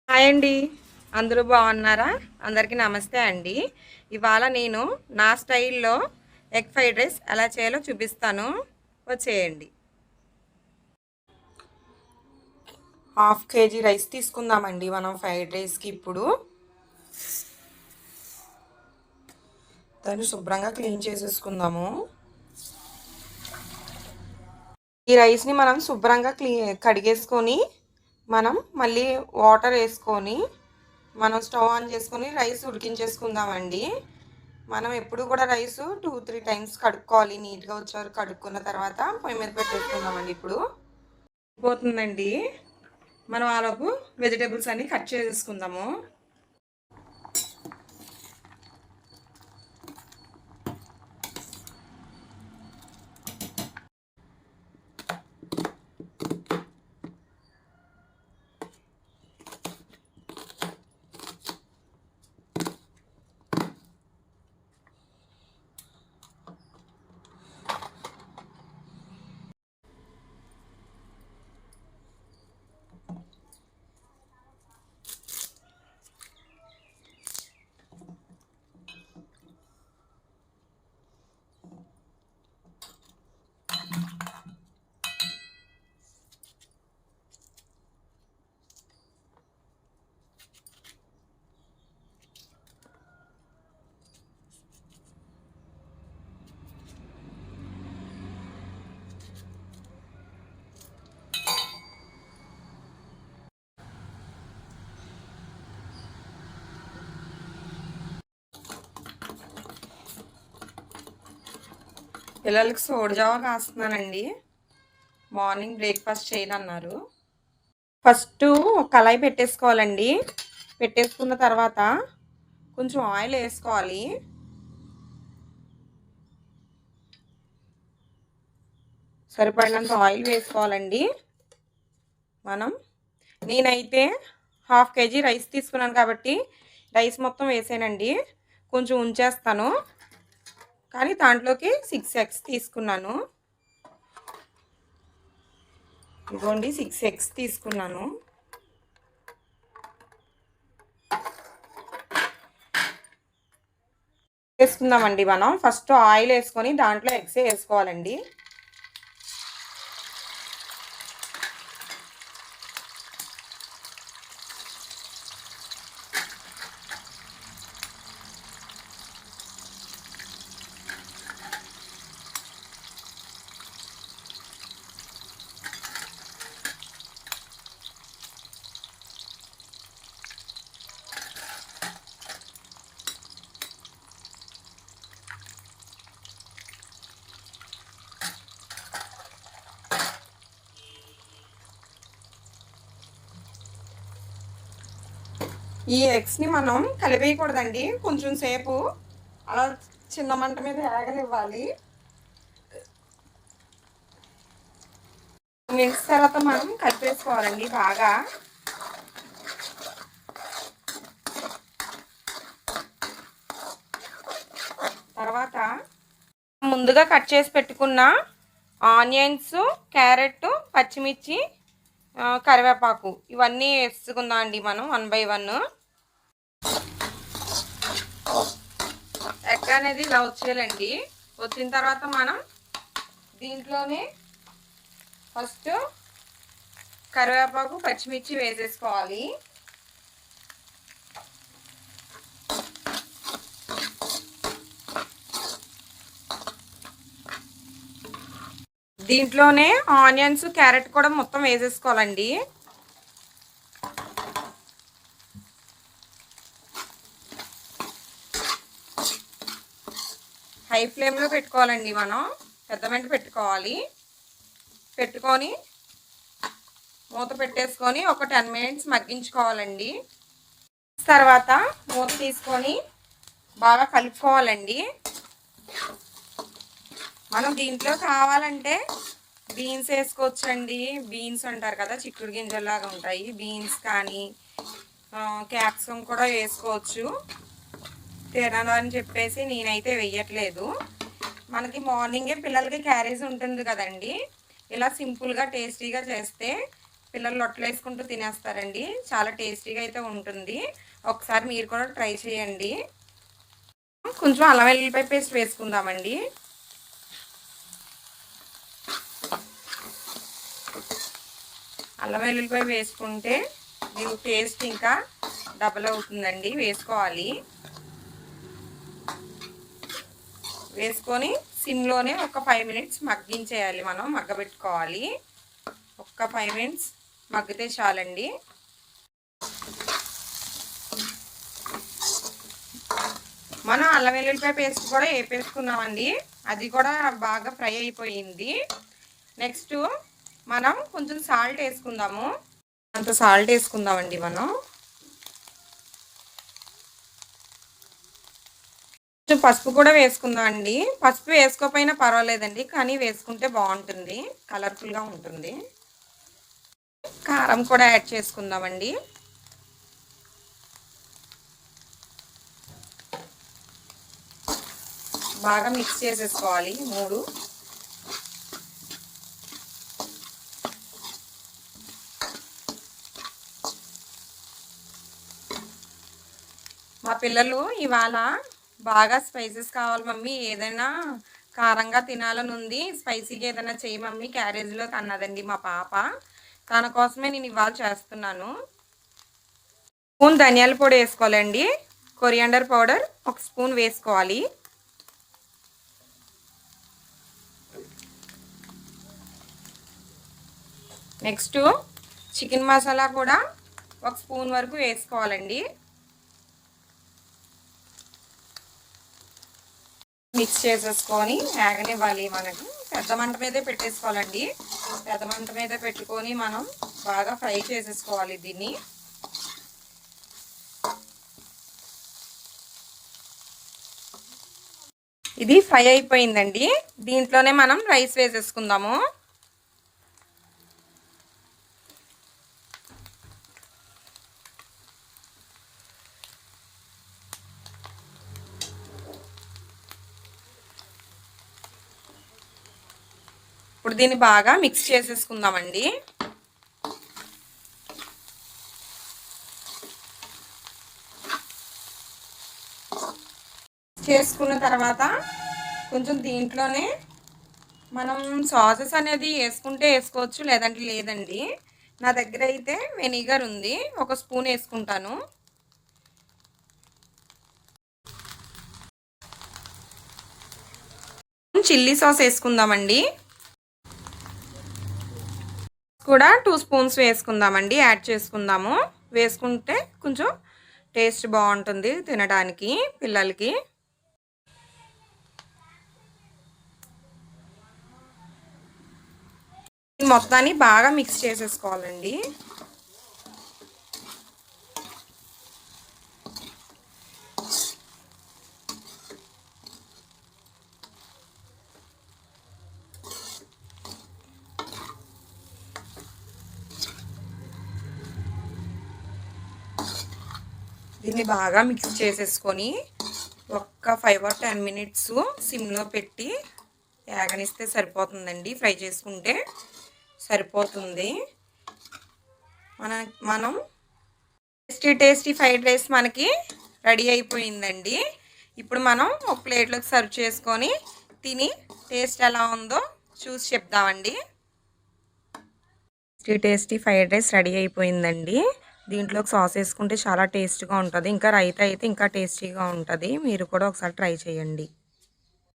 Hi అండి. అందరూ బాగున్నారా? అందరికీ నమస్తే అండి. ఇవాళ నేను నా స్టైల్‌లో ఎగ్ ఫ్రైడ్ రైస్ ఎలా చేయాలో చూపిస్తాను. వచ్చేయండి. హాఫ్ కేజీ రైస్ తీసుకుందామండి మనం ఫ్రైడ్ రైస్కి. ఇప్పుడు దాన్ని శుభ్రంగా క్లీన్ చేసేసుకుందాము. ఈ రైస్ని మనం శుభ్రంగా కడిగేసుకొని మనం మళ్ళీ వాటర్ వేసుకొని మనం స్టవ్ ఆన్ చేసుకొని రైస్ ఉడికించేసుకుందామండి. మనం ఎప్పుడు కూడా రైస్ 2-3 టైమ్స్ కడుక్కోవాలి. నీట్గా వచ్చేవారు కడుక్కున్న తర్వాత పొయ్యి మీద పెట్టేసుకుందామండి. ఇప్పుడు పోతుందండి. మనం ఆలోపు వెజిటేబుల్స్ అన్నీ కట్ చేసేసుకుందాము. పిల్లలకి సోడిజావా కాస్తున్నానండి. మార్నింగ్ బ్రేక్ఫాస్ట్ చేయనన్నారు. ఫస్ట్ కళాయి పెట్టేసుకోవాలండి. పెట్టేసుకున్న తర్వాత కొంచెం ఆయిల్ వేసుకోవాలి. సరిపడినంత ఆయిల్ వేసుకోవాలండి. నేనైతే హాఫ్ కేజీ రైస్ తీసుకున్నాను కాబట్టి రైస్ మొత్తం వేసానండి. కొంచెం ఉంచేస్తాను, కానీ దాంట్లోకి 6 ఎగ్స్ తీసుకున్నాను. ఇదిగోండి 6 ఎగ్స్ తీసుకున్నాను. వేసుకుందామండి. మనం ఫస్ట్ ఆయిల్ వేసుకొని దాంట్లో ఎగ్స్ వేసుకోవాలండి. ఈ ఎగ్స్ని మనం కలిపేయకూడదండి. కొంచెం సేపు అలా చిన్న మంట మీద వేగనివ్వాలి. మిక్స్ తర్వాత మనం కలిపేసుకోవాలండి బాగా. తర్వాత ముందుగా కట్ చేసి పెట్టుకున్న ఆనియన్స్, క్యారెట్, పచ్చిమిర్చి, కరివేపాకు ఇవన్నీ వేసుకుందాం అండి మనం 1 బై 1. ఎగ్ అనేది ఇలా వచ్చేయాలండి. వచ్చిన తర్వాత మనం దీంట్లోనే ఫస్ట్ కరివేపాకు, పచ్చిమిర్చి వేసేసుకోవాలి. దీంట్లోనే ఆనియన్స్, క్యారెట్ కూడా మొత్తం వేసేసుకోవాలండి. హై ఫ్లేమ్లో పెట్టుకోవాలండి. మనం పెద్ద మంట పెట్టుకోవాలి. పెట్టుకొని మూత పెట్టేసుకొని ఒక 10 మినిట్స్ మగ్గించుకోవాలండి. తర్వాత మూత తీసుకొని బాగా కలుపుకోవాలండి. మనం దీంట్లో కావాలంటే బీన్స్ వేసుకోవచ్చండి. బీన్స్ అంటారు కదా, చిక్కుడు గింజల్లాగా ఉంటాయి. బీన్స్ కానీ క్యాప్సికమ్ కూడా వేసుకోవచ్చు. తినదని చెప్పేసి నేనైతే వెయ్యట్లేదు. మనకి మార్నింగే పిల్లలకి క్యారేజ్ ఉంటుంది కదండి. ఇలా సింపుల్గా టేస్టీగా చేస్తే పిల్లలు లొట్టలు వేసుకుంటూ తినేస్తారండి. చాలా టేస్టీగా అయితే ఉంటుంది. ఒకసారి మీరు కూడా ట్రై చేయండి. కొంచెం అల్లం వెల్లుల్లిపాయ పేస్ట్ వేసుకుందామండి. అల్లం వెల్లుల్లిపాయ వేసుకుంటే మీకు టేస్ట్ ఇంకా డబల్ అవుతుందండి. వేసుకోవాలి. వేసుకొని సిమ్లోనే ఒక 5 మినిట్స్ మగ్గించేయాలి. మనం మగ్గబెట్టుకోవాలి. ఒక్క 5 మినిట్స్ మగ్గితే చాలండి. మనం అల్లం వెల్లుల్లిపాయ పేస్ట్ కూడా వేపేసుకున్నామండి. అది కూడా బాగా ఫ్రై అయిపోయింది. నెక్స్ట్ మనం కొంచెం సాల్ట్ వేసుకుందాము. అంత సాల్ట్ వేసుకుందామండి. మనం కొంచెం పసుపు కూడా వేసుకుందామండి. పసుపు వేసుకోకపోయినా పర్వాలేదండి, కానీ వేసుకుంటే బాగుంటుంది, కలర్ఫుల్గా ఉంటుంది. కారం కూడా యాడ్ చేసుకుందామండి. బాగా మిక్స్ చేసేసుకోవాలి. 3 మా పిల్లలు ఇవాళ బాగా స్పైసెస్ కావాలి మమ్మీ, ఏదైనా కారంగా తినాలని ఉంది, స్పైసీగా ఏదైనా చేయి మమ్మీ క్యారేజ్లోకి అన్నదండి మా పాప. తన కోసమే నేను ఇవాళ చేస్తున్నాను. స్పూన్ ధనియాల పొడి వేసుకోవాలండి. కొరియాండర్ పౌడర్ 1 స్పూన్ వేసుకోవాలి. నెక్స్ట్ చికెన్ మసాలా కూడా 1 స్పూన్ వరకు వేసుకోవాలండి. మిక్స్ చేసేసుకొని ఆగనివ్వాలి. మనకి పెద్ద మంట మీదే పెట్టేసుకోవాలండి. పెద్ద మంట మీద పెట్టుకొని మనం బాగా ఫ్రై చేసేసుకోవాలి దీన్ని. ఇది ఫ్రై అయిపోయిందండి. దీంట్లోనే మనం రైస్ వేసేసుకుందాము. ఇప్పుడు దీన్ని బాగా మిక్స్ చేసేసుకుందామండి. చేసుకున్న తర్వాత కొంచెం దీంట్లోనే మనం సాసెస్ అనేది వేసుకుంటే వేసుకోవచ్చు, లేదంటే లేదండి. నా దగ్గర అయితే వెనిగర్ ఉంది, 1 స్పూన్ వేసుకుంటాను. చిల్లీ సాస్ వేసుకుందామండి. కూడా 2 స్పూన్స్ వేసుకుందామండి. యాడ్ చేసుకుందాము. వేసుకుంటే కొంచెం టేస్ట్ బాగుంటుంది తినడానికి పిల్లలకి. మొత్తాన్ని బాగా మిక్స్ చేసేసుకోవాలండి. దీన్ని బాగా మిక్స్ చేసేసుకొని ఒక్క 5 or 10 మినిట్స్ సిమ్లో పెట్టి యాగనిస్తే సరిపోతుందండి. ఫ్రై చేసుకుంటే సరిపోతుంది. మనం టేస్టీ ఫ్రైడ్ రైస్ మనకి రెడీ అయిపోయిందండి. ఇప్పుడు మనం ఒక ప్లేట్లోకి సర్వ్ చేసుకొని తిని టేస్ట్ ఎలా ఉందో చూసి చెప్దామండి. టేస్టీ ఫ్రైడ్ రైస్ రెడీ అయిపోయిందండి. దీంట్లోకి సాస్ వేసుకుంటే చాలా టేస్ట్గా ఉంటుంది. ఇంకా రైతా అయితే ఇంకా టేస్టీగా ఉంటుంది. మీరు కూడా ఒకసారి ట్రై చేయండి.